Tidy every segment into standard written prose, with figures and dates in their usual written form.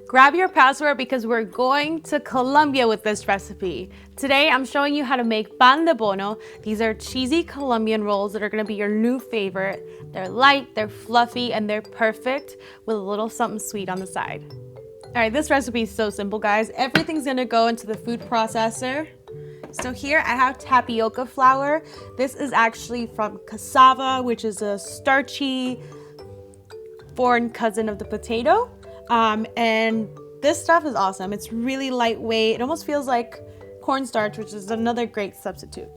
Grab your passport because we're going to Colombia with this recipe. Today, I'm showing you how to make pan de bono. These are cheesy Colombian rolls that are gonna be your new favorite. They're light, they're fluffy, and they're perfect with a little something sweet on the side. All right, this recipe is so simple, guys. Everything's gonna go into the food processor. So here I have tapioca flour. This is actually from cassava, which is a starchy foreign cousin of the potato. And this stuff is awesome. It's really lightweight. It almost feels like cornstarch, which is another great substitute.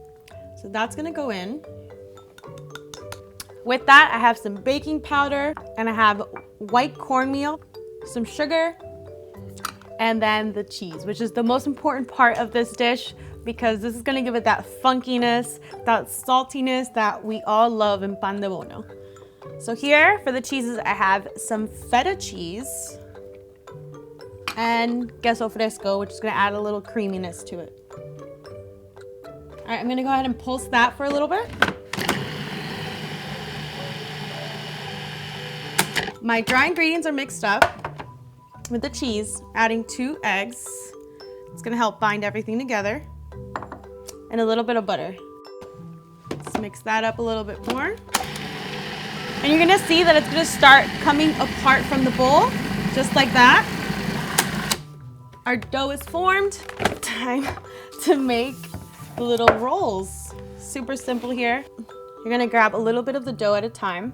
So that's gonna go in. With that, I have some baking powder and I have white cornmeal, some sugar, and then the cheese, which is the most important part of this dish because this is gonna give it that funkiness, that saltiness that we all love in pan de bono. So here for the cheeses, I have some feta cheese and queso fresco, which is gonna add a little creaminess to it. All right, I'm gonna go ahead and pulse that for a little bit. My dry ingredients are mixed up with the cheese, adding 2 eggs. It's gonna help bind everything together. And a little bit of butter. Let's mix that up a little bit more. And you're gonna see that it's gonna start coming apart from the bowl, just like that. Our dough is formed. Time to make the little rolls. Super simple here. You're gonna grab a little bit of the dough at a time,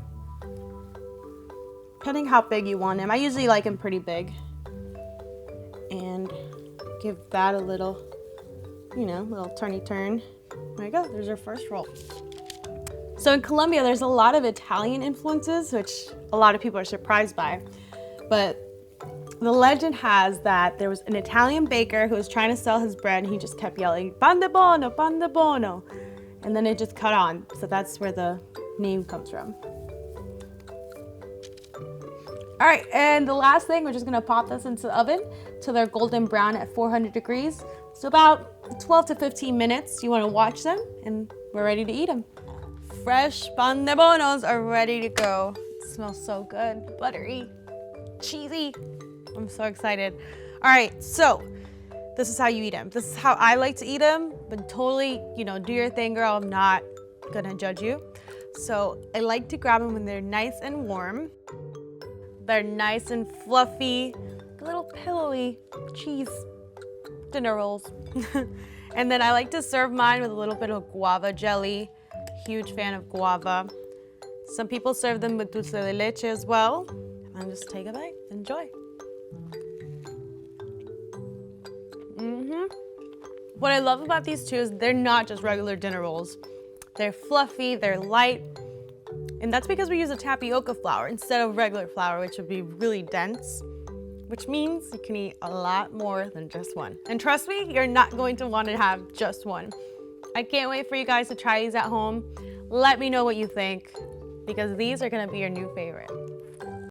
depending how big you want them. I usually like them pretty big. And give that a little, little turny turn. There you go, there's our first roll. So in Colombia, there's a lot of Italian influences, which a lot of people are surprised by. But the legend has that there was an Italian baker who was trying to sell his bread and he just kept yelling, pan de bono, pan de bono. And then it just caught on. So that's where the name comes from. All right, and the last thing, we're just gonna pop this into the oven till they're golden brown at 400 degrees. So about 12 to 15 minutes. You wanna watch them and we're ready to eat them. Fresh pan de bonos are ready to go. It smells so good, buttery, cheesy. I'm so excited. All right, so this is how you eat them. This is how I like to eat them, but totally, do your thing, girl. I'm not gonna judge you. So I like to grab them when they're nice and warm. They're nice and fluffy, a little pillowy cheese dinner rolls. And then I like to serve mine with a little bit of guava jelly. Huge fan of guava. Some people serve them with dulce de leche as well. And just take a bite, enjoy. What I love about these two is they're not just regular dinner rolls. They're fluffy, they're light, and that's because we use a tapioca flour instead of regular flour, which would be really dense, which means you can eat a lot more than just one. And trust me, you're not going to want to have just one. I can't wait for you guys to try these at home. Let me know what you think, because these are gonna be your new favorite.